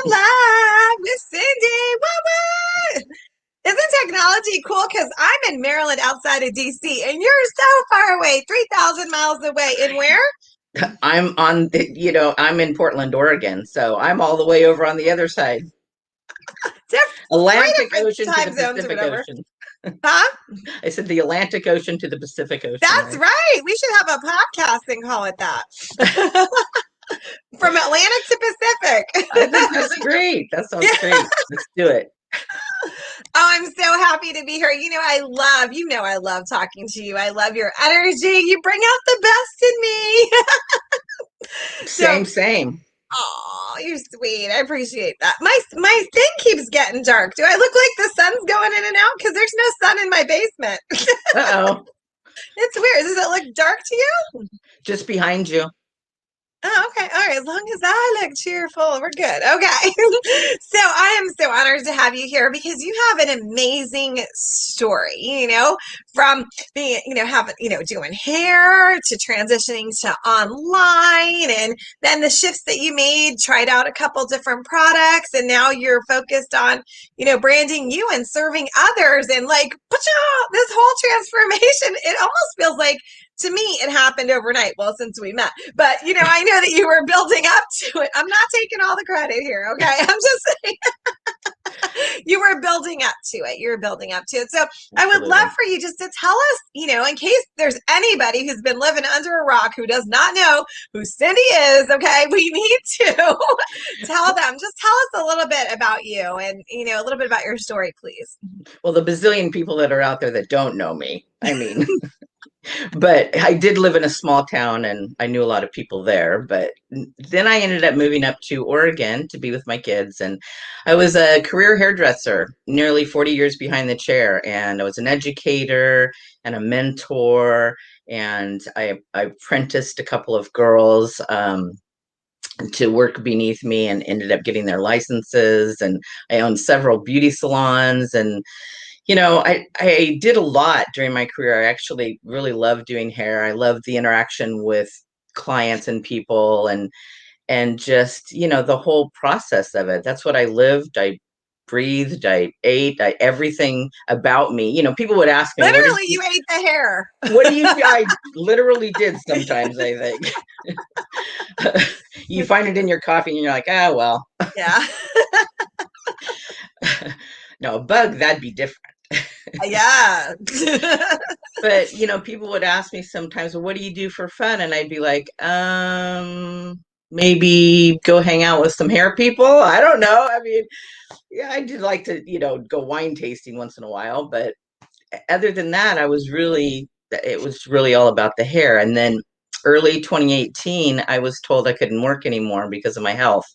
on live with Cindy. What? Isn't technology cool? Because I'm in Maryland outside of DC and you're so far away, 3,000 miles away. And where? I'm in Portland, Oregon, so I'm all the way over on the other side, Three Atlantic different Ocean to the time zones or Pacific whatever. Ocean. Huh? I said the Atlantic Ocean to the Pacific Ocean, That's right? right. We should have a podcast and call it that. From Atlantic to Pacific. I think that's great. That sounds Yeah. great. Let's do it. Oh, I'm so happy to be here. I love talking to you. I love your energy. You bring out the best in me. So, Same, same. oh, you're sweet. I appreciate that. My thing keeps getting dark. Do I look like the sun's going in and out? Because there's no sun in my basement. Uh-oh. It's weird. Does it look dark to you? Just behind you. Oh, okay. All right. As long as I look cheerful, we're good. Okay. So I am so honored to have you here because you have an amazing story, from being, having, doing hair to transitioning to online and then the shifts that you made, tried out a couple different products, and now you're focused on, branding you and serving others and like, this whole transformation, it almost feels like to me, it happened overnight. Well, since we met, but I know that you were building up to it. I'm not taking all the credit here. Okay. I'm just saying you were building up to it. You're building up to it. So I would love Absolutely. for you just to tell us, in case there's anybody who's been living under a rock who does not know who Cindy is. Okay. We need to tell them, just tell us a little bit about you and, a little bit about your story, please. Well, the bazillion people that are out there that don't know me, I mean, but I did live in a small town and I knew a lot of people there. But then I ended up moving up to Oregon to be with my kids. And I was a career hairdresser, nearly 40 years behind the chair. And I was an educator and a mentor. And I apprenticed a couple of girls to work beneath me and ended up getting their licenses. And I owned several beauty salons and I did a lot during my career. I actually really loved doing hair. I loved the interaction with clients and people and just, the whole process of it. That's what I lived. I breathed, I ate, everything about me. People would ask me, Literally, you ate the hair. what do you do? I literally did sometimes, I think. You find it in your coffee and you're like, ah, well. Yeah. No, a bug, that'd be different. Yeah. But people would ask me sometimes, well, what do you do for fun? And I'd be like, maybe go hang out with some hair people. I don't know. I mean, yeah, I did like to, go wine tasting once in a while, but other than that, it was really all about the hair. And then early 2018, I was told I couldn't work anymore because of my health,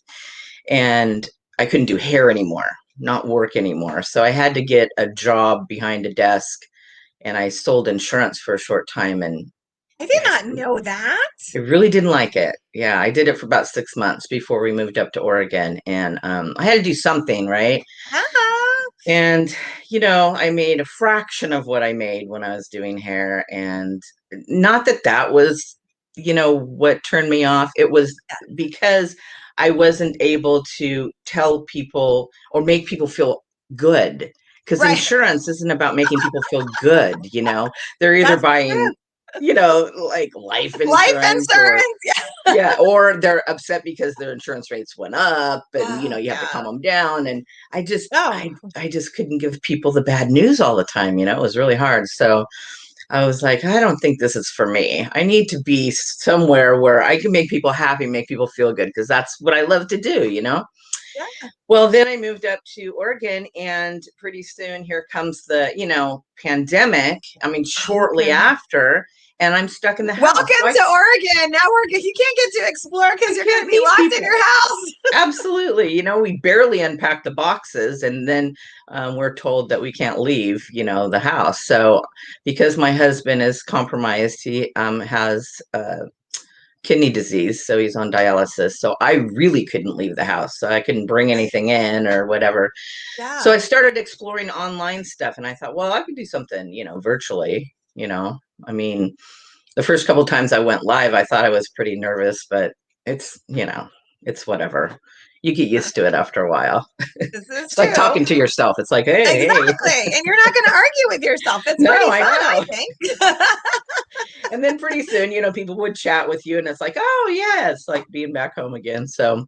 and I couldn't do hair anymore, not work anymore. So I had to get a job behind a desk, and I sold insurance for a short time, and I did I, not know that. I really didn't like it. Yeah, I did it for about 6 months before we moved up to Oregon, and I had to do something, right? Ah, And I made a fraction of what I made when I was doing hair, and not that that was, what turned me off. It was because I wasn't able to tell people or make people feel good. Because right. insurance isn't about making people feel good. They're either That's true. buying, like life Life insurance, or insurance. Yeah. yeah, or they're upset because their insurance rates went up, and Oh, you have to calm yeah. them down. And I just Oh, I just couldn't give people the bad news all the time. It was really hard. So I was like, I don't think this is for me. I need to be somewhere where I can make people happy, make people feel good, because that's what I love to do. yeah. Well, then I moved up to Oregon, and pretty soon here comes the, pandemic. I mean, shortly Okay. after, and I'm stuck in the house. Welcome to Oregon. Now you can't get to explore I because you're going to can't be meet locked in people. your house. Absolutely. We barely unpacked the boxes, and then we're told that we can't leave, the house. So because my husband is compromised, he has kidney disease, so he's on dialysis. So I really couldn't leave the house. So I couldn't bring Right. anything in or whatever. So I Yeah. started exploring online stuff, and I thought, well, I could do something, virtually. I mean, the first couple times I went live, I thought I was pretty nervous, but it's, it's whatever. you get used to it after a while. This is It's like true. talking to yourself. It's like, hey, hey. Exactly. And you're not going to argue with yourself. It's No, pretty I fun, I know. think. And then pretty soon, people would chat with you, and it's like, oh yeah, it's like being back home again. So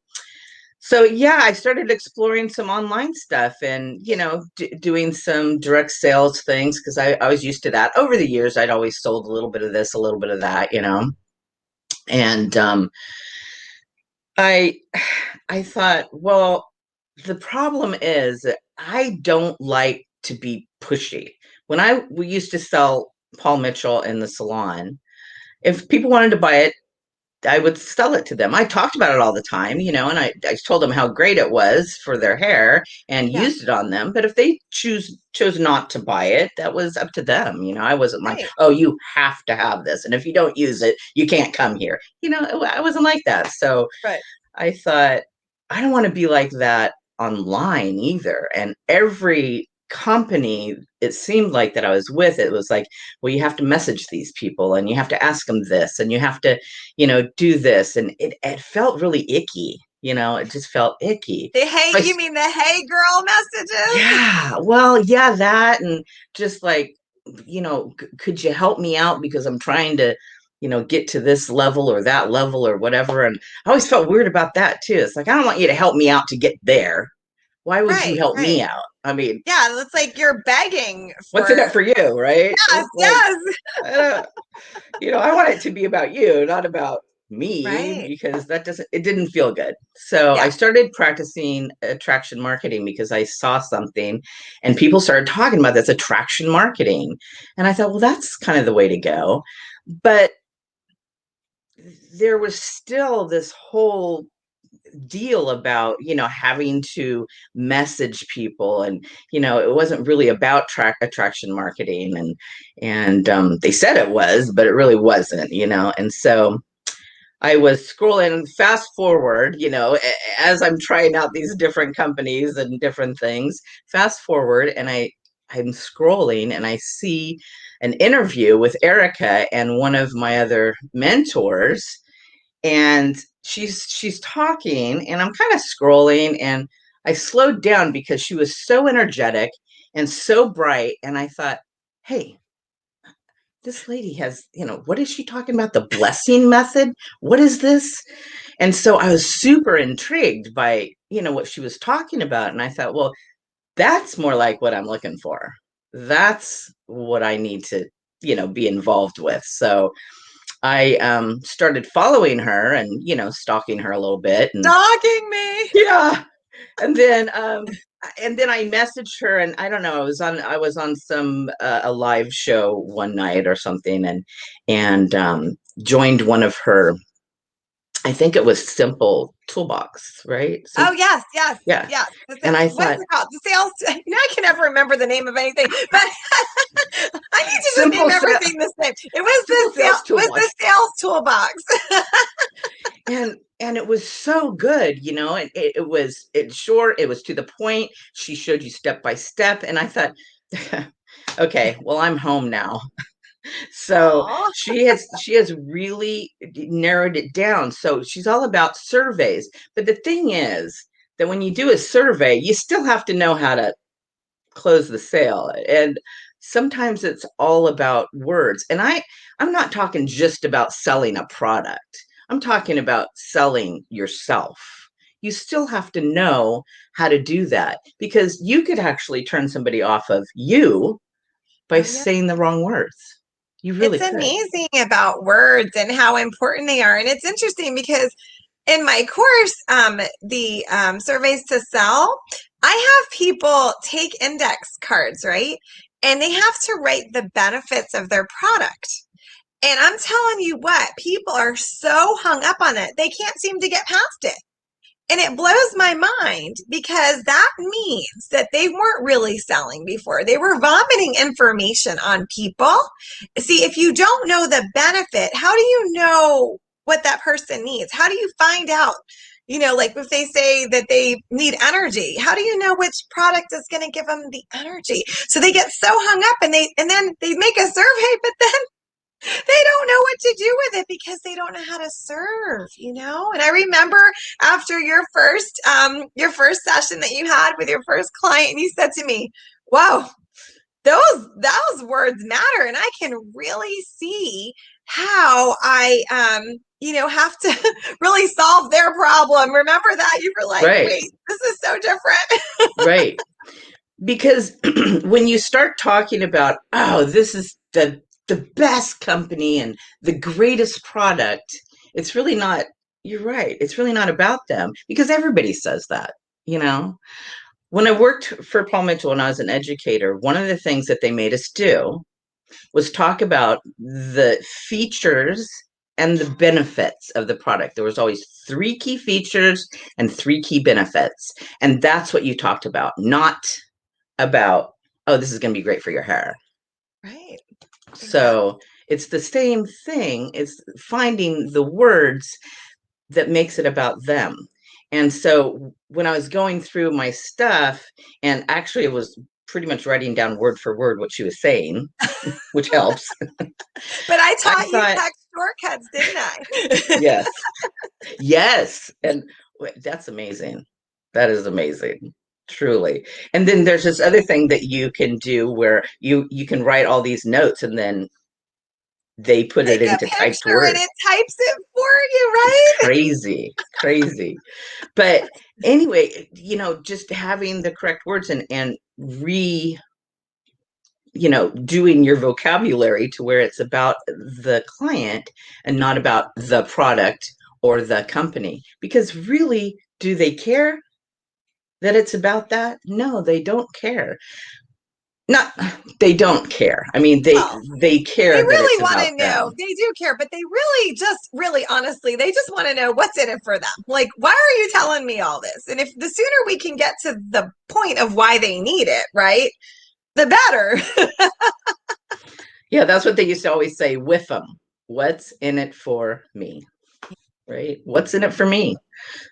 yeah, I started exploring some online stuff and doing some direct sales things because I was used to that. Over the years, I'd always sold a little bit of this, a little bit of that, and I I thought, well, the problem is that I don't like to be pushy. When we used to sell Paul Mitchell in the salon, if people wanted to buy it, I would sell it to them. I talked about it all the time, and I told them how great it was for their hair and Yeah, used it on them. But if they chose not to buy it, that was up to them. I wasn't like, right, oh, you have to have this, and if you don't use it, you can't come here. I wasn't like that. So right. I thought, I don't want to be like that online either. And every company, it seemed like that I was with, it was like, well, you have to message these people and you have to ask them this and you have to, do this. And it felt really icky. It just felt icky. So You mean the hey girl messages? yeah, well, yeah, that and just like, could you help me out because I'm trying to, get to this level or that level or whatever. And I always felt weird about that too. It's like, I don't want you to help me out to get there. Why would you Right, help me right. out? I mean, Yeah, it's like you're begging what's in for, it for you, right? yes, It's like, yes. I don't, I want it to be about you, not about me, Right. because it didn't feel good. So I Yeah. started practicing attraction marketing because I saw something and people started talking about this attraction marketing. And I thought, well, that's kind of the way to go. But there was still this whole deal about having to message people, and it wasn't really about attraction marketing, and they said it was, but it really wasn't. And so I was scrolling fast forward, as I'm trying out these different companies and different things, fast forward, and I'm scrolling and I see an interview with Erica and one of my other mentors, and she's talking, and I'm kind of scrolling, and I slowed down because she was so energetic and so bright, and I thought, hey, this lady has, what is she talking about? The blessing method? What is this? And so I was super intrigued by, what she was talking about. And I thought, well, that's more like what I'm looking for. That's what I need to, be involved with. So I started following her and, stalking her a little bit. And Stalking me. yeah. And then I messaged her, and I don't know, I was on some a live show one night or something, and joined one of her, I think it was Simple Toolbox, right? Oh, yes, yes, Yeah. yes. And I What's thought, it called? The sales. I can never remember the name of anything, but I need to just name simple sa- everything the same. It was simple sales it was the toolbox. sales toolbox. And it was so good, and it short, it was to the point. She showed you step by step, and I thought, okay, well, I'm home now. So Aw. she has really narrowed it down. So she's all about surveys. But the thing is that when you do a survey, you still have to know how to close the sale. And sometimes it's all about words. And I'm not talking just about selling a product. I'm talking about selling yourself. You still have to know how to do that because you could actually turn somebody off of you by Oh, yeah. saying the wrong words. You really It's could. amazing about words and how important they are. And it's interesting because in my course, the surveys to sell, I have people take index cards, right? And they have to write the benefits of their product. And I'm telling you what, people are so hung up on it, they can't seem to get past it. And it blows my mind because that means that they weren't really selling before. They were vomiting information on people. See, if you don't know the benefit, how do you know what that person needs? How do you find out? Like if they say that they need energy, how do you know which product is going to give them the energy? So they get so hung up and then they make a survey, but then They don't know what to do with it because they don't know how to serve, And I remember after your first session that you had with your first client, you said to me, "Whoa, those words matter, and I can really see how I have to really solve their problem." Remember that? You were like, Right, "Wait, this is so different." right. Because when you start talking about, oh, this is the best company and the greatest product, it's really not, you're right, it's really not about them because everybody says that, you know. When I worked for Paul Mitchell when I was an educator, one of the things that they made us do was talk about the features and the benefits of the product. There was always three key features and three key benefits. And that's what you talked about, not about, oh, this is going to be great for your hair. Right. Exactly. So it's the same thing. It's finding the words that makes it about them. And so when I was going through my stuff, and actually it was pretty much writing down word for word what she was saying, which helps. But I I taught you thought, text shortcuts, didn't I? yes, yes. And that's amazing. That is amazing. Truly. And then there's this other thing that you can do where you can write all these notes and then they put it Take a into typed picture and words. it types it for you, It's right? crazy, crazy. But anyway, just having the correct words and doing your vocabulary to where it's about the client and not about the product or the company. Because really, do they care that it's about that? No, they don't care. Not they don't care. I mean, Well, they they care that it's really want about to know. them. They do care, but they really just, really honestly, they just want to know what's in it for them. Like, why are you telling me all this? And if the sooner we can get to the point of why they need it, right, the better. Yeah, that's what they used to always say with them. What's in it for me? Right? What's in it for me?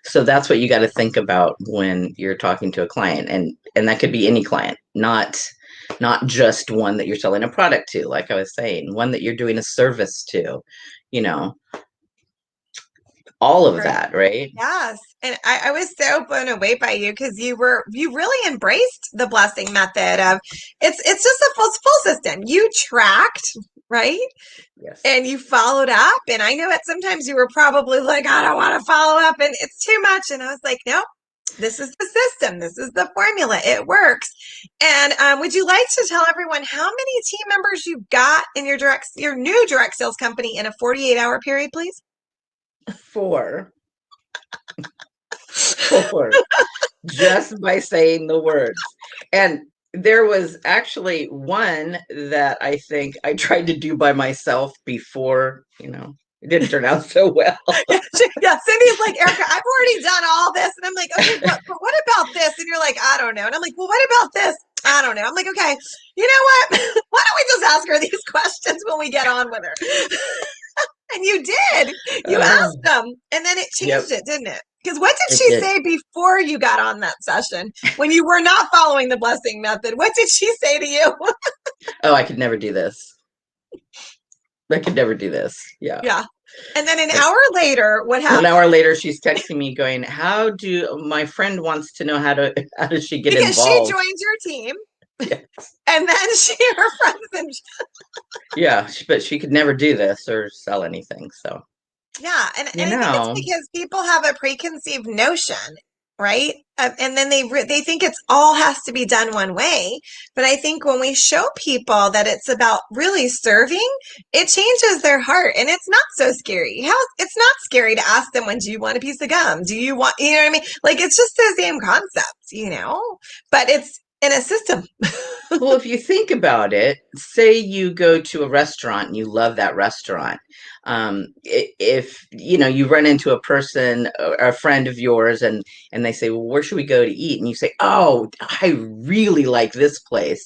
So that's what you got to think about when you're talking to a client, and that could be any client, not just one that you're selling a product to, like I was saying, one that you're doing a service to, you know, all of Right. that, right? Yes. And I was so blown away by you because you really embraced the blessing method of it's just a full system. You tracked, right? Yes. And you followed up. And I know that sometimes you were probably like, I don't want to follow up and it's too much. And I was like, nope, this is the system. This is the formula. It works. And would you like to tell everyone how many team members you got in your new direct sales company in a 48-hour period, please? Four, four, just by saying the words. And there was actually one that I think I tried to do by myself before, it didn't turn out so well. Yeah, yeah. Cindy's like, Erica, I've already done all this. And I'm like, okay, but what about this? And you're like, I don't know. And I'm like, well, what about this? I don't know. I'm like, okay, you know what? Why don't we just ask her these questions when we get on with her? And you did. You uh, asked them. And then it changed yep, it, didn't it? Because what did it she did. say before you got on that session when you were not following the blessing method? What did she say to you? Oh, I could never do this. I could never do this. Yeah. Yeah. And then an And hour later, what 1 hour happened? later, she's texting me going, how do my friend wants to know how does she get Because she involved? joined your team. Yeah. And then her friends and Yeah. But she could never do this or sell anything. So, yeah, and you I think it's know, because people have a preconceived notion, right? And then they think it's all has to be done one way. But I think when we show people that it's about really serving, it changes their heart, and it's not so scary. How it's not scary to ask someone, "Do you want a piece of gum? Do you want?" You know what I mean? Like it's just the same concept. But it's in a system. well, if you think about it, say you go to a restaurant and you love that restaurant. If you run into a person, a friend of yours, and they say, "Well, where should we go to eat?" and you say, "Oh, I really like this place."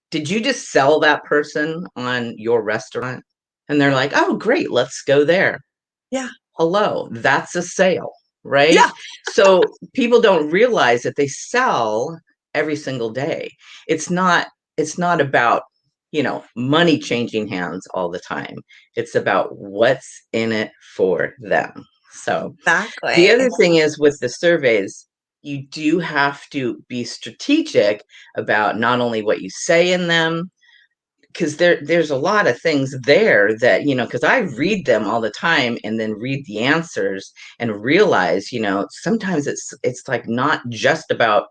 Did you just sell that person on your restaurant? And they're like, "Oh, great, let's go there." Yeah, Hello, that's a sale, right? yeah, So people don't realize that they sell every single day. It's not about, money changing hands all the time. It's about what's in it for them. So the Exactly. other thing is with the surveys, you do have to be strategic about not only what you say in them, because there's a lot of things there that, because I read them all the time and then read the answers and realize, sometimes it's like not just about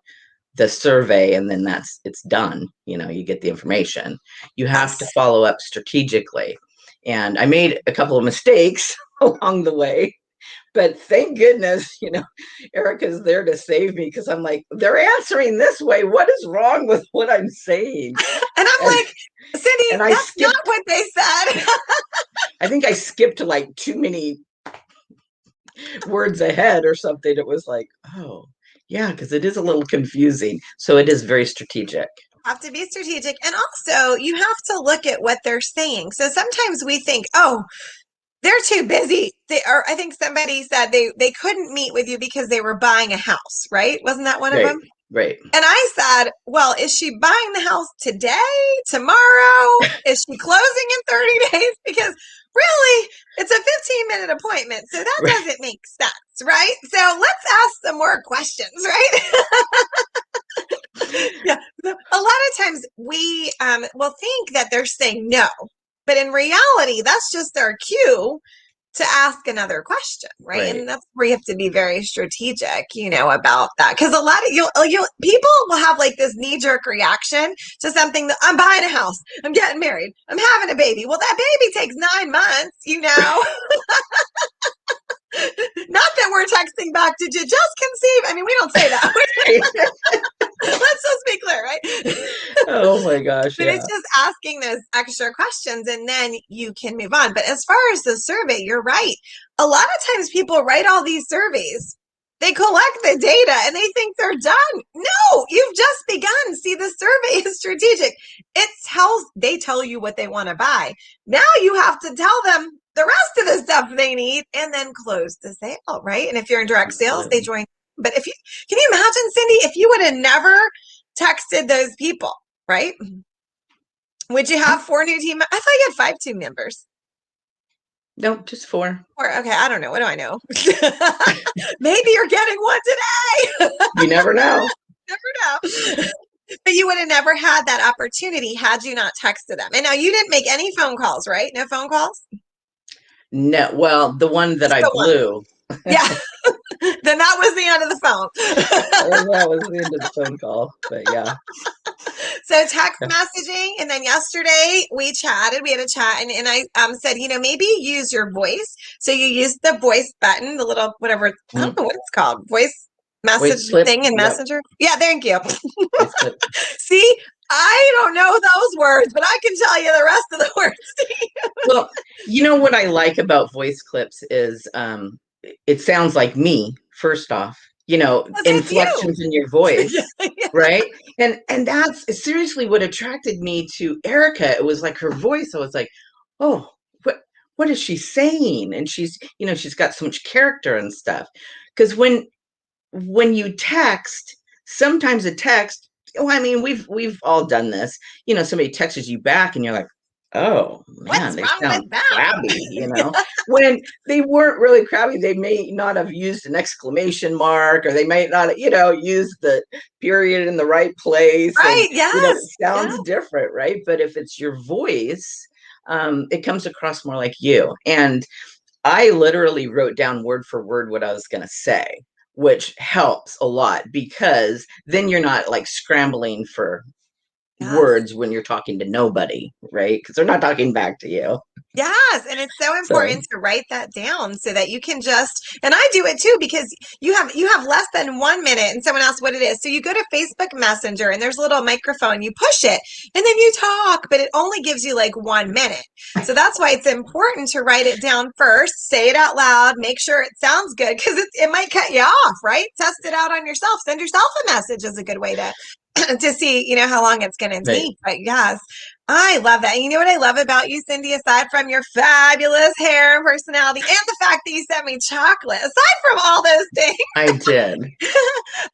the survey and then it's done. You get the information. You have to Yes. follow up strategically. And I made a couple of mistakes along the way, but thank goodness, Erica's there to save me, because I'm like, they're answering this way. What is wrong with what I'm saying? And I'm And like, Cindy, and I that's not skipped. what they said. I think I skipped like too many words ahead or something. It was like, oh, yeah, because it is a little confusing. So it is very strategic. Have to be strategic. And also, you have to look at what they're saying. So sometimes we think, oh, they're too busy. I think somebody said they couldn't meet with you because they were buying a house, right? Wasn't that one of Right, them? right, And I said, well, is she buying the house today, tomorrow? Is she closing in 30 days? Because really, it's a 15-minute appointment. So that right. doesn't make sense, right? So let's ask some more questions, right? Yeah. So a lot of times we will think that they're saying no, but in reality, that's just their cue to ask another question, right? Right. And that's where you have to be very strategic, about that. Because a lot of you people will have like this knee jerk reaction to something that I'm buying a house, I'm getting married, I'm having a baby. Well, that baby takes 9 months. Not that we're texting back, did you just conceive? I mean, we don't say that. Let's just be clear, right? Oh my gosh, But it's yeah. just asking those extra questions and then you can move on. But as far as the survey, you're right. A lot of times people write all these surveys, they collect the data and they think they're done. No, you've just begun. See, the survey is strategic. They tell you what they want to buy. Now you have to tell them the rest of the stuff they need and then close the sale, right? And if you're in direct sales, they Absolutely. join. But can you imagine, Cindy, if you would have never texted those people, right? Would you have four new team? I thought you had five team members. No, just four. Or okay, I don't know. What do I know? Maybe you're getting one today. You never know. Never know. But you would have never had that opportunity had you not texted them. And now you didn't make any phone calls, right? No phone calls? No, well, the one that Just I the one. blew, Yeah. Then that was the end of the phone. that was the end of the phone call. But yeah. So text messaging, and then yesterday we chatted. We had a chat, and I said, maybe use your voice. So you use the voice button, the little whatever, I don't Mm. know what it's called, voice message Voice clip. thing in Yep. Messenger. Yeah, thank you. Voice clip. See, I don't know those words, but I can tell you the rest of the words. Well, you know what I like about voice clips is it sounds like me, first off, Because it's you. inflections in your voice, Yeah, yeah. right? And that's seriously what attracted me to Erica. It was like her voice. I was like, oh, what is she saying? And she's got so much character and stuff. Because when you text, sometimes a text, oh, I mean, we've all done this. Somebody texts you back and you're like, oh man, What's they wrong with sound that? crabby, when they weren't really crabby. They may not have used an exclamation mark, or they might not, use the period in the right place. And, Right? it Yes. Yeah. sounds different, right? But if it's your voice, it comes across more like you. And I literally wrote down word for word what I was going to say, which helps a lot, because then you're not like scrambling for Yes. words when you're talking to nobody, right? Because they're not talking back to you. Yes, and it's so So, important to write that down so that you can and I do it too because you have less than 1 minute and someone asks what it is. So you go to Facebook Messenger and there's a little microphone, you push it and then you talk, but it only gives you like 1 minute. So that's why it's important to write it down first, say it out loud, make sure it sounds good because it might cut you off, right? Test it out on yourself. Send yourself a message is a good way to to see, how long it's going to right. take. But yes, I love that. And you know what I love about you, Cindy, aside from your fabulous hair and personality and the fact that you sent me chocolate, aside from all those things, I did.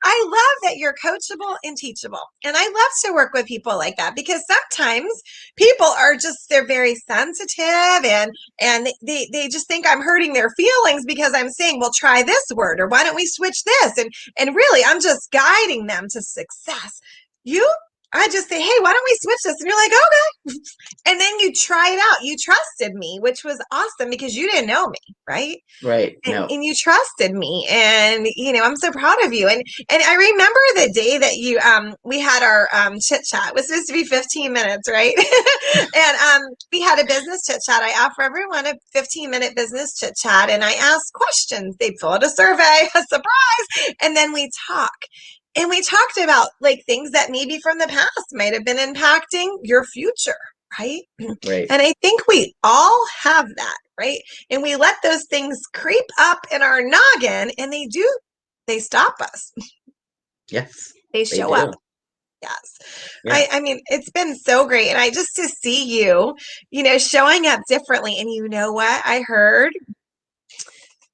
I I love that you're coachable and teachable. And I love to work with people like that because sometimes people are just, they're very sensitive and they just think I'm hurting their feelings because I'm saying, well, try this word or why don't we switch this? And really I'm just guiding them to success. You I just say, hey, why don't we switch this? And you're like, okay. And then you try it out. You trusted me, which was awesome because you didn't know me, right? Right. and, No. and you trusted me, and I'm so proud of you. And I remember the day that you we had our chit chat. It was supposed to be 15 minutes, right? And we had a business chit chat. I offer everyone a 15-minute business chit chat, and I ask questions. They fill out a survey, a surprise, and then we talk. And we talked about like things that maybe from the past might have been impacting your future, right? Right. And I think we all have that, right? And we let those things creep up in our noggin, and they stop us. Yes, They they show up. do. Yes. Yeah. I mean, it's been so great. And I just to see you, showing up differently. And you know what I heard?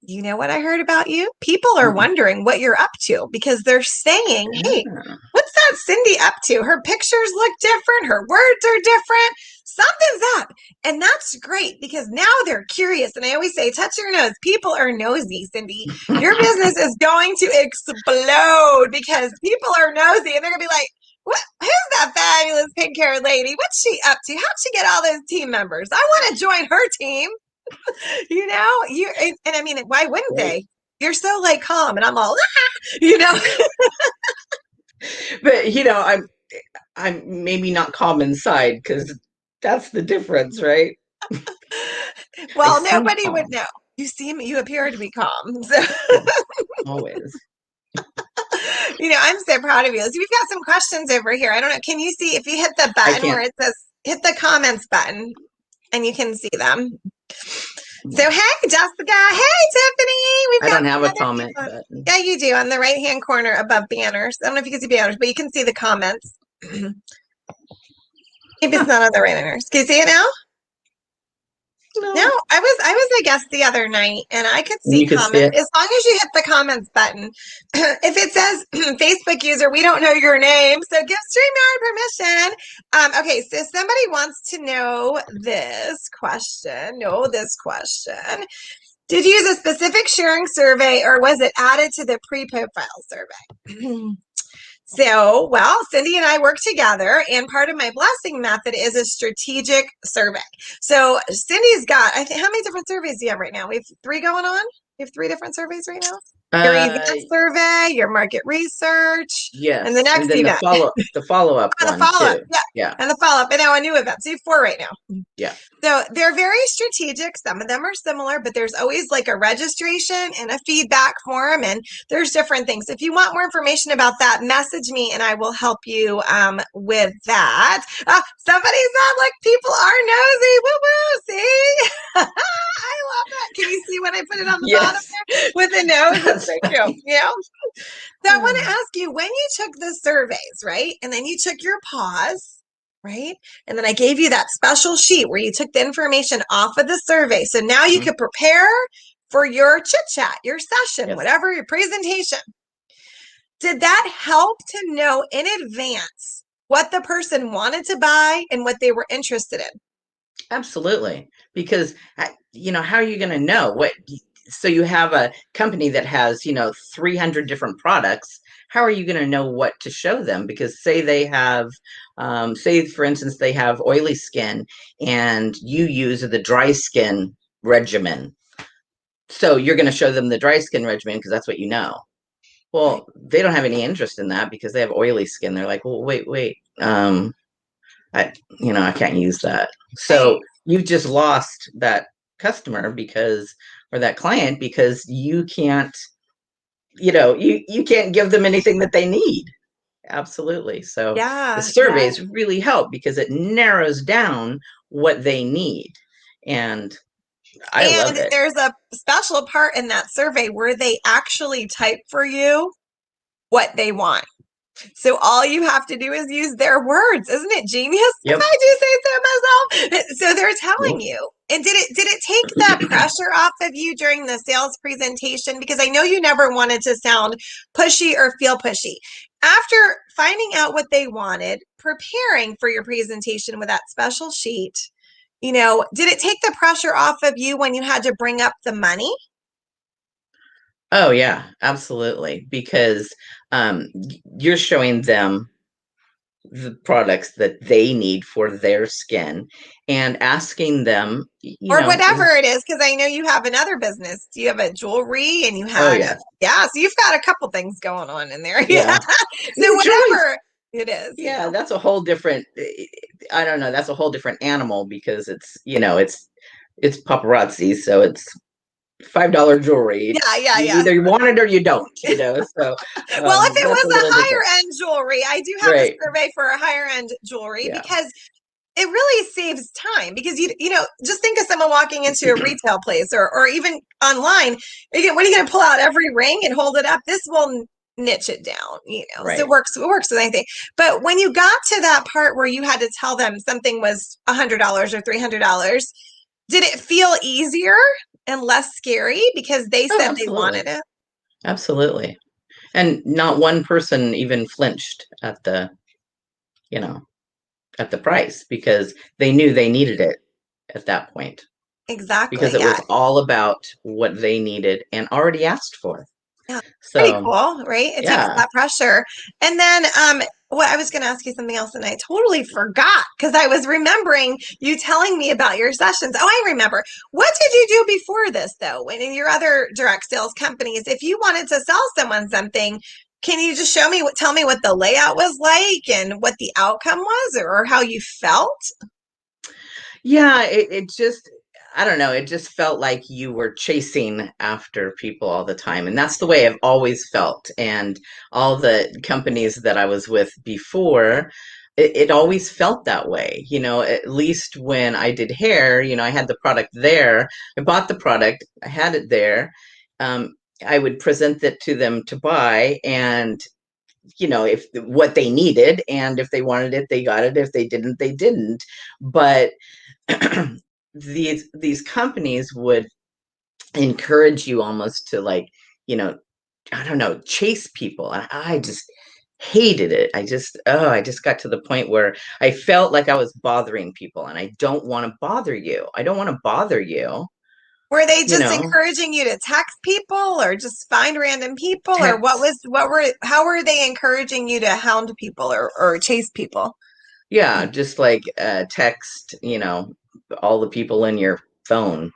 You know what I heard about you? People are Mm. wondering what you're up to because they're saying, hey, Yeah. what's that Cindy up to? Her pictures look different. Her words are different. Something's up. And that's great because now they're curious. And I always say, touch your nose. People are nosy, Cindy. Your business is going to explode because people are nosy and they're going to be like, what? Who's that fabulous pink haired lady? What's she up to? How'd she get all those team members? I want to join her team. And I mean, why wouldn't Right. they? You're so like calm, and I'm all, you know. But I'm maybe not calm inside because that's the difference, right? I Well, seem nobody would calm. know. You appear to be calm. So, Yes, always. I'm so proud of you. So we've got some questions over here. I don't know. Can you see if you hit the I button where can't. it says hit the comments button and you can see them? So, hey, Jessica. Hey, Tiffany. We've I got don't have some a other comment people. button. Yeah, you do on the right hand corner above banners. I don't know if you can see banners, but you can see the comments. Maybe it's Huh. not on the right banners. Can you see it now? No, No. I was a guest the other night and I could And see you could see comments it. as long as you hit the comments button. If it says Facebook user, we don't know your name, so give StreamYard permission. Okay, so somebody wants to know this question. No, this question. Did you use a specific sharing survey or was it added to the pre-profile survey? So, well, Cindy and I work together, and part of my blessing method is a strategic survey. So, Cindy's got, I think, how many different surveys do you have right now? We have three going on. You have three different surveys right now? Your Uh, event survey, your market research, and the yes. And next then the event. follow up And the one follow up. too. Yeah. Yeah. And the follow up. And now a new event. So you have four right now. Yeah. So they're very strategic. Some of them are similar, but there's always like a registration and a feedback form, and there's different things. If you want more information about that, message me and I will help you with that. Somebody said, like, people are nosy. Woo woo. See? I love that. Can you see when I put it on the bottom Yes. there with the nose? It's That's so cute. funny. So I want to ask you when you took the surveys, right? And then you took your pause, right? And then I gave you that special sheet where you took the information off of the survey. So now you Mhm. could prepare for your chit chat, your session, Yes. whatever, your presentation. Did that help to know in advance what the person wanted to buy and what they were interested in? Absolutely. Because how are you going to know what? So you have a company that has 300 different products. How are you going to know what to show them? Because say they have, say for instance, they have oily skin, and you use the dry skin regimen. So you're going to show them the dry skin regimen because that's what you know. Right. Well, they don't have any interest in that because they have oily skin. They're like, well, wait. I can't use that. Right. So you've just lost that customer or that client because you can't, you can't give them anything that they need. Absolutely. So the Yeah. Yeah. surveys really help because it narrows down what they need. And I love And it. there's a special part in that survey where they actually type for you what they want. So all you have to do is use their words. Isn't it genius? If Yep. I do say so myself. So they're telling Yep. you. And did it take the pressure off of you during the sales presentation? Because I know you never wanted to sound pushy or feel pushy. After finding out what they wanted, preparing for your presentation with that special sheet, did it take the pressure off of you when you had to bring up the money? Oh yeah, absolutely. Because you're showing them the products that they need for their skin and asking them, Or whatever it is, because I know you have another business. Do you have a jewelry and you oh had yes, yeah, so you've got a couple things going on in there. Yeah. yeah. So The jewelry's whatever it is, yeah, that's a whole different. I don't know. That's a whole different animal because it's paparazzi, so it's $5 jewelry. Yeah, yeah, You yeah. either want it or you don't. So Well, if it that's a was a little different, higher end jewelry, I do have a right? survey for a higher end jewelry Yeah, because it really saves time because just think of someone walking into a retail place or even online. What are you going to pull out every ring and hold it up? This will niche it down, so right. it works with anything. But when you got to that part where you had to tell them something was $100 or $300, did it feel easier and less scary because they Oh, said they absolutely, wanted it? absolutely. And not one person even flinched you know, at the price because they knew they needed it at that point because Exactly. it Yeah. was all about what they needed and already asked for. Yeah, pretty So, cool, right? It takes yeah. that pressure. And then what I was going to ask you something else and I totally forgot because I was remembering you telling me about your sessions. Oh, I remember. What did you do before this though? When in your other direct sales companies, if you wanted to sell someone something, can you just tell me what the layout was like and what the outcome was or how you felt? Yeah, it just, I don't know, it just felt like you were chasing after people all the time. And that's the way I've always felt. And all the companies that I was with before, it always felt that way. At least when I did hair, I had the product there. I bought the product, I had it there. Um, I would present it to them to buy, and if what they needed, and if they wanted it, they got it. If they didn't, they didn't. But these companies would encourage you almost to, like, you know I don't know, chase people, and I just hated it. I just got to the point where I felt like I was bothering people, and I don't want to bother you. I don't want to bother you. Were they you just know encouraging you to text people or just find random people or Text. how were they encouraging you to hound people or chase people Yeah, just like text, all the people in your phone,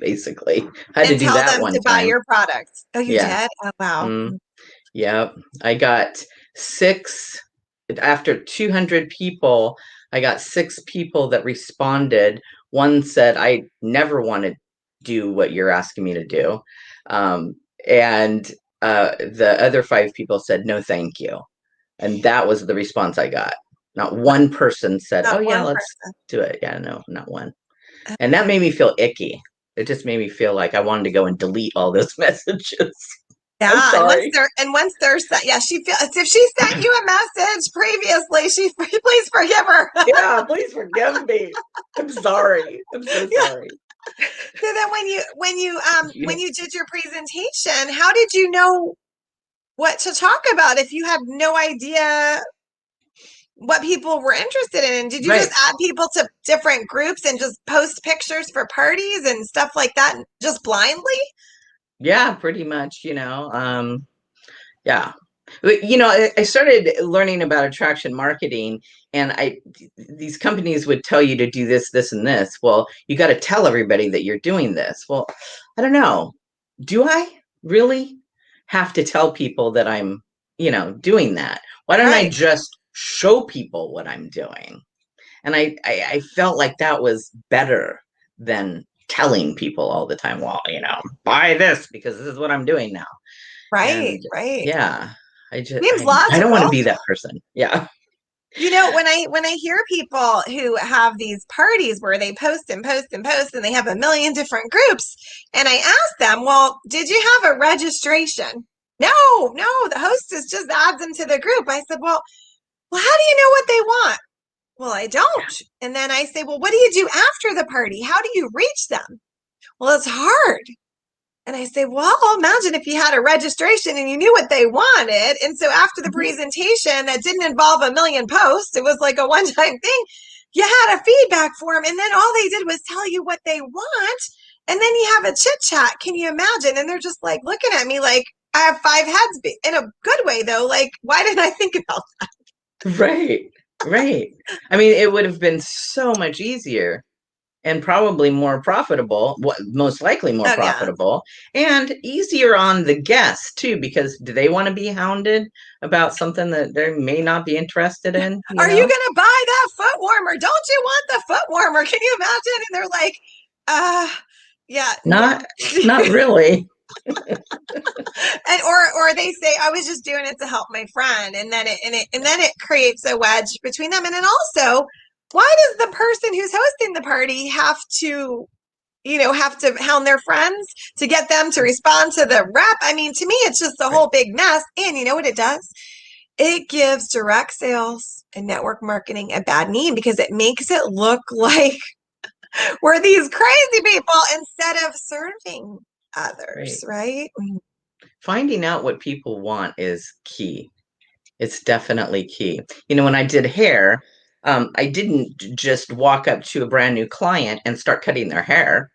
basically. I had to and do tell that them one to buy time. your products? Oh, you Yeah. did? Oh, wow. Mm. Yep. I got six, after 200 people, I got six people that responded. One said, I never want to do what you're asking me to do. Um, and the other five people said, no, thank you. And that was the response I got. Not one person said, oh, Not yeah, one let's person. do it. Yeah, no, not one. And that made me feel icky. It just made me feel like I wanted to go and delete all those messages. I'm Yeah, and sorry. once they're sent, yeah, she feels if she sent you a message previously, she please forgive her. Yeah, please forgive me. I'm sorry. I'm so Yeah. sorry. So then when You, you did your presentation, how did you know what to talk about if you had no idea what people were interested in? Did you just right. add people to different groups and just post pictures for parties and stuff like that just blindly? Yeah, pretty much, yeah. But, I started learning about attraction marketing, and these companies would tell you to do this, this, and this. Well, you got to tell everybody that you're doing this. Well, I don't know. Do I really have to tell people that I'm, doing that? Why don't I Right, just show people what I'm doing? And I felt like that was better than telling people all the time, well, buy this because this is what I'm doing now. right, And right. yeah, I just Seems I don't want to logical. be that person. Yeah. When I hear people who have these parties where they post and post and post and they have a million different groups, and I ask them, "Well, did you have a registration?" No, no, the hostess just adds them to the group. I said, "Well, how do you know what they want?" Well, I don't. And then I say, well, what do you do after the party? How do you reach them? Well, it's hard. And I say, well, imagine if you had a registration and you knew what they wanted. And so after the Mhm. presentation that didn't involve a million posts, it was like a one time thing, you had a feedback form. And then all they did was tell you what they want. And then you have a chit chat. Can you imagine? And they're just like looking at me like I have five heads in a good way, though. Like, why didn't I think about Right, right. I mean, it would have been so much easier and probably more profitable, most likely more that? Oh, yeah. profitable, and easier on the guests too, because do they want to be hounded about something that they may not be interested in, you Are you know? going to buy that foot warmer? Don't you want the foot warmer? Can you imagine? And they're like, uh, yeah, Not no. not really. And or they say I was just doing it to help my friend, and then it creates a wedge between them. And then also, why does the person who's hosting the party have to hound their friends to get them to respond to the rep? I mean, to me, it's just a Right, whole big mess. And you know what it does? It gives direct sales and network marketing a bad name because it makes it look like we're these crazy people instead of serving right. others, right? Finding out what people want is key. It's definitely key. You know, when I did hair, I didn't just walk up to a brand new client and start cutting their hair.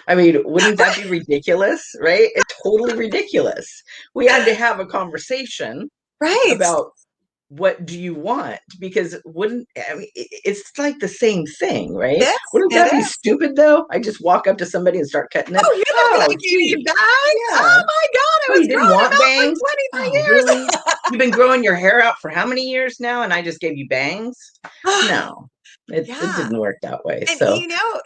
I mean, wouldn't that be ridiculous, right? It's totally ridiculous. We had to have a conversation Right. about what do you want? Because wouldn't I mean it's like the same thing, right? Wouldn't It that be is. stupid though? I just walk up to somebody and start cutting it. Oh, you didn't think Oh, I gave you gee, bags? yeah. Oh my God, I Oh, was you didn't growing them want out for bangs? 23 Oh, years. really? You've been growing your hair out for how many years now? And I just gave you bangs? No, it Yeah. didn't work that way. And So,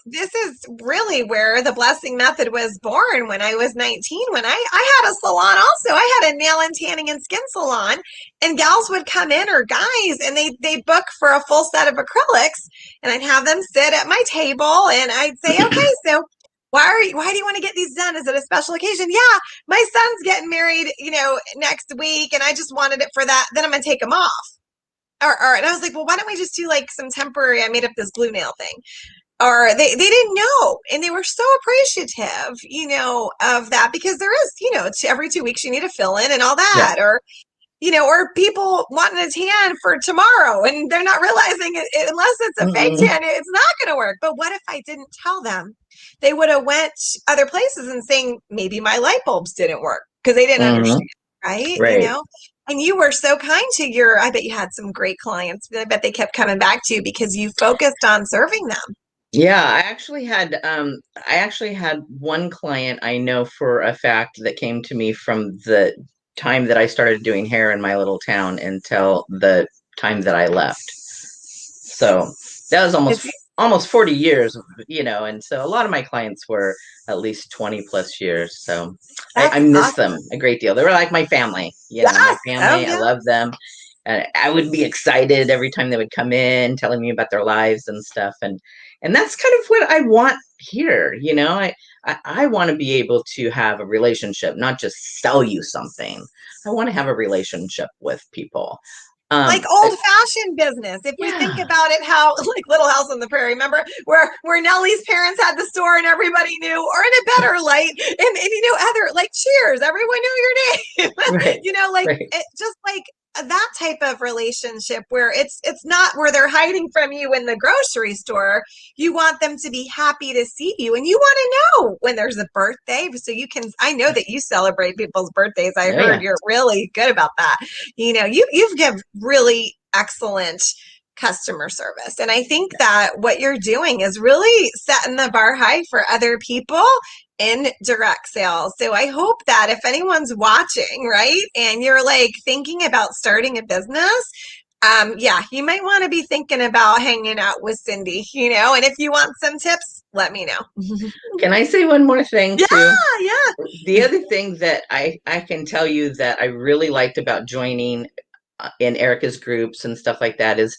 this is really where the blessing method was born when I was 19. When I had a salon also. I had a nail and tanning and skin salon, and gals would come in or guys and they book for a full set of acrylics, and I'd have them sit at my table and I'd say, okay, so why do you want to get these done? Is it a special occasion? Yeah, my son's getting married, next week, and I just wanted it for that. Then I'm gonna take them off. And I was like, well, why don't we just do like some temporary? I made up this glue nail thing, or they didn't know, and they were so appreciative, of that, because there is, every 2 weeks you need to fill in and all yeah. that, or people wanting a tan for tomorrow and they're not realizing it unless it's a fake Mm-mm. tan, it's not going to work. But what if I didn't tell them? They would have went other places and saying maybe my light bulbs didn't work because they didn't Hmm. understand, right? Right. And you were so kind to I bet you had some great clients. I bet they kept coming back to you because you focused on serving them. Yeah, I actually had one client I know for a fact that came to me from the time that I started doing hair in my little town until the time that I left. So that was It's almost 40 years, and so a lot of my clients were at least 20 plus years. So I That's miss them awesome. a great deal. They were like my family, my Yes. Oh, family. I yeah. love them. And I would be excited every time they would come in telling me about their lives and stuff. And that's kind of what I want here. I want to be able to have a relationship, not just sell you something. I want to have a relationship with people. Like I, old fashioned business. If we think yeah, about it, how like Little House on the Prairie, remember where Nellie's parents had the store and everybody knew, or in a better light, and other like Cheers, everyone knew your name. right, Like right. just like that type of relationship where it's not where they're hiding from you in the grocery store. You want them to be happy to see you, and you want to know when there's a birthday so you can. I know that you celebrate people's birthdays. I Oh heard yeah, you're really good about that. You've given really excellent customer service, and I think that what you're doing is really setting the bar high for other people in direct sales. So I hope that if anyone's watching, right, and you're like thinking about starting a business, yeah, you might want to be thinking about hanging out with Cindy, and if you want some tips, let me know. can I say one more thing Yeah, too? yeah. The other thing that I can tell you that I really liked about joining in Erica's groups and stuff like that is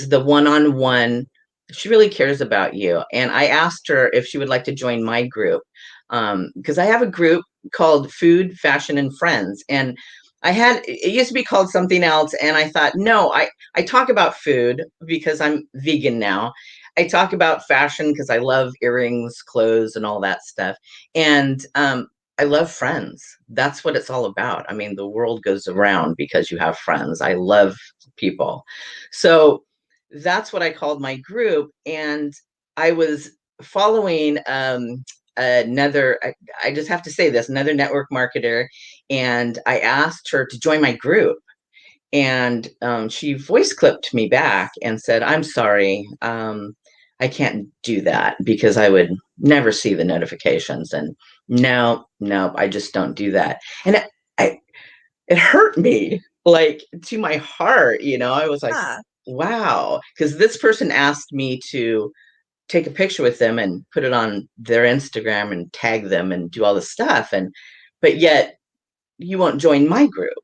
the one-on-one. She really cares about you, and I asked her if she would like to join my group, because I have a group called Food, Fashion, and Friends, and it used to be called something else, and I thought, no, I talk about food because I'm vegan now. I talk about fashion because I love earrings, clothes, and all that stuff. And I love friends. That's what it's all about. I mean, the world goes around because you have friends. I love people. So that's what I called my group. And I was following I just have to say this, another network marketer, and I asked her to join my group. And she voice clipped me back and said, I'm sorry, I can't do that because I would never see the notifications. And no, no, I just don't do that. And it hurt me like to my heart, I was like, Yeah. wow, because this person asked me to take a picture with them and put it on their Instagram and tag them and do all this stuff. And but yet you won't join my group.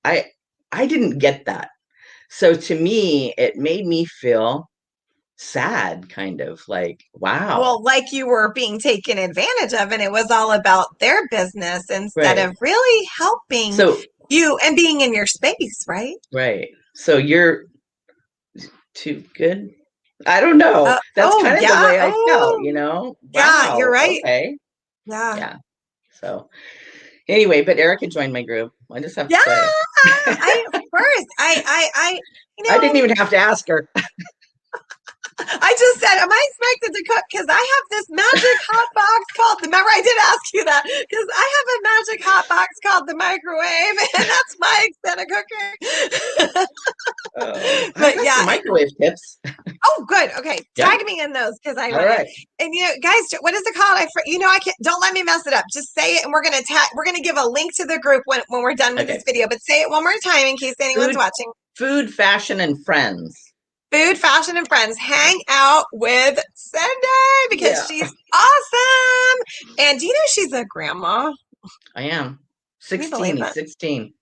I I didn't get that. So to me, it made me feel sad, kind of like, wow. Well, like you were being taken advantage of, and it was all about their business instead Right. of really helping So you and being in your space, right? right. So you're too good. I don't know. That's Oh, kind of the yeah. way I felt, Oh, yeah, you're Wow. right. Okay. Yeah. Yeah. So anyway, but Erica joined my group. I just have to Yeah. say. Of course, you I didn't know, even have to ask her. I just said, am I expected to cook? Because I have this magic hot box called remember, I did ask you that because I have a magic hot box called the microwave, and that's my extent of cooking. Oh, I've But got yeah, some microwave tips. oh, good. Okay, Yep. tag me in those because I All want to. right. And guys, what is it called? I can't. Don't let me mess it up. Just say it, and we're gonna give a link to the group when we're done with this Okay. video. But say it one more time in case anyone's Food, watching. food, fashion, and friends. Food, fashion, and friends. Hang out with Cindy because Yeah, she's awesome. And do you know she's a grandma? I am. Can you believe 16. He's it? 16.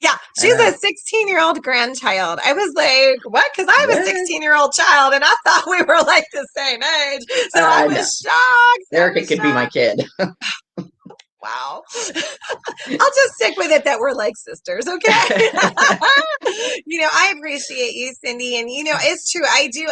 Yeah, I she's a know. 16-year-old grandchild. I was like, what? Because I have a What? 16-year-old child and I thought we were like the same age. So I No. was shocked. I Erica was could be my shocked. kid. Wow. I'll just stick with it that we're like sisters, okay? I appreciate you, Cindy, and it's true. I do.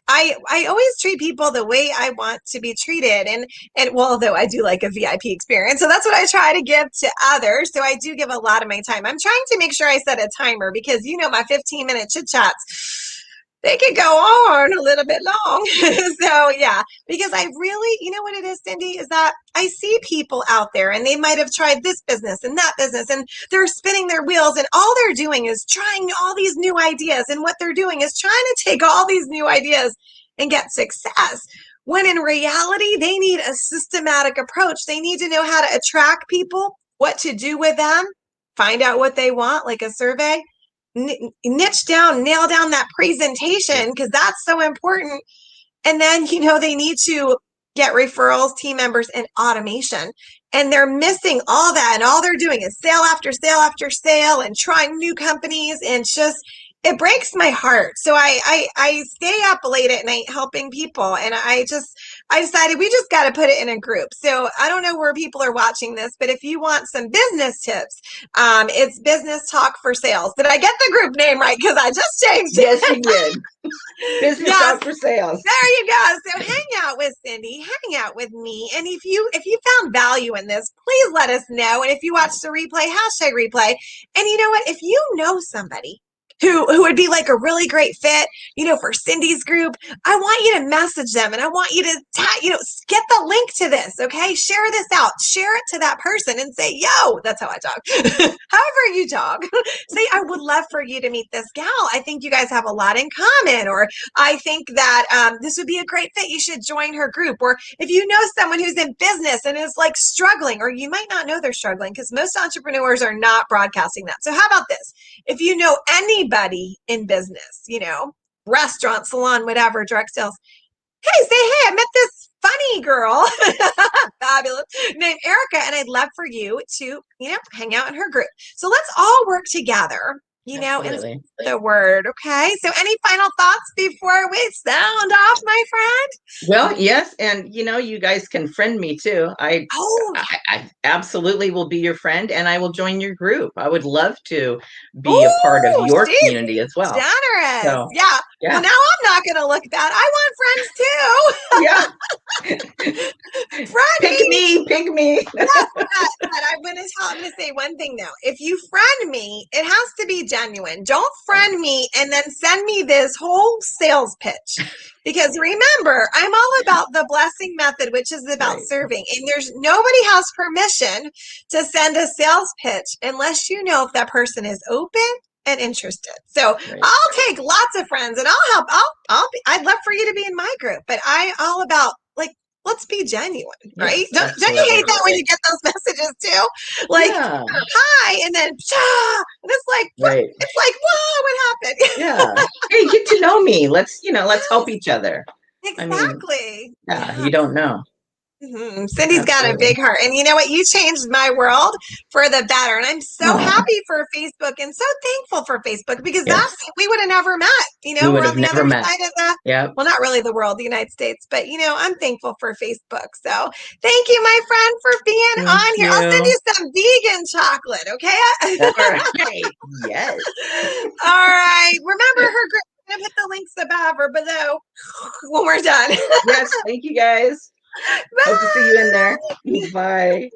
I always treat people the way I want to be treated, and well, though I do like a VIP experience, so that's what I try to give to others. So I do give a lot of my time. I'm trying to make sure I set a timer because my 15-minute chit chats. They could go on a little bit long. So, yeah, because I really, you know what it is, Cindy, is that I see people out there and they might have tried this business and that business and they're spinning their wheels and all they're doing is trying all these new ideas. And what they're doing is trying to take all these new ideas and get success. When in reality, they need a systematic approach. They need to know how to attract people, what to do with them, find out what they want, like a survey, niche down, nail down that presentation Yep. because that's so important. And then, they need to get referrals, team members, and automation. And they're missing all that. And all they're doing is sale after sale after sale and trying new companies. And just, it breaks my heart. So I stay up late at night helping people. And I decided we just got to put it in a group. So I don't know where people are watching this, but if you want some business tips, it's Business Talk for Sales. Did I get the group name right? Because I just changed Yes, it. you did. Business Yes, talk for sales. there you go. So hang out with Cindy, hang out with me. And if you found value in this, please let us know. And if you watch the replay, hashtag replay. And you know what? If you know somebody who would be like a really great fit, for Cindy's group, I want you to message them and I want you to get the link to this, okay? Share this out. Share it to that person and say, yo, that's how I talk. However you talk. Say, I would love for you to meet this gal. I think you guys have a lot in common, or I think that this would be a great fit. You should join her group. Or if you know someone who's in business and is like struggling, or you might not know they're struggling because most entrepreneurs are not broadcasting that. So how about this? If you know anybody in business, restaurant, salon, whatever, direct sales, hey, say, hey, I met this funny girl, fabulous, named Erica, and I'd love for you to, hang out in her group. So let's all work together, and Absolutely. the word. Okay. So, any final thoughts before we sound off, my friend? Well, yes, and you guys can friend me too. Oh, I absolutely will be your friend, and I will join your group. I would love to be a part of ooh, your she's community as well. generous. So, Yeah. Well, yeah, now I'm not going to look bad. I want friends too. yeah. Friend Pick me. me, pick me. Yes, but I'm gonna say one thing though. If you friend me, it has to be genuine. Don't friend me and then send me this whole sales pitch. Because remember, I'm all about the blessing method, which is about Right, serving. And there's nobody has permission to send a sales pitch unless you know if that person is open and interested. So right. I'll take lots of friends and I'll help. I'd love for you to be in my group, but I all about like let's be genuine, right? Yes, Don't you hate absolutely. that when you get those messages too? Like, Yeah, hi, and then and it's like what? right. It's like, whoa, what happened? Yeah. Hey, get to know me. Let's help each other. I mean, Exactly. yeah, Yeah. you don't know. Cindy's got a Absolutely. big heart. And you know what? You changed my world for the better. And I'm so Oh, happy for Facebook and so thankful for Facebook because yes. we would have never met. We We're would on have the never other met. side of the, Yep. well, not really the world, the United States, but I'm thankful for Facebook. So thank you, my friend, for being Thank on here. I'll send you. you some vegan chocolate, okay? All right. Yes. All right. Remember her group. I'm going to put the links above or below when we're done. Yes. Thank you guys. Hope to see you in there. Bye. Bye.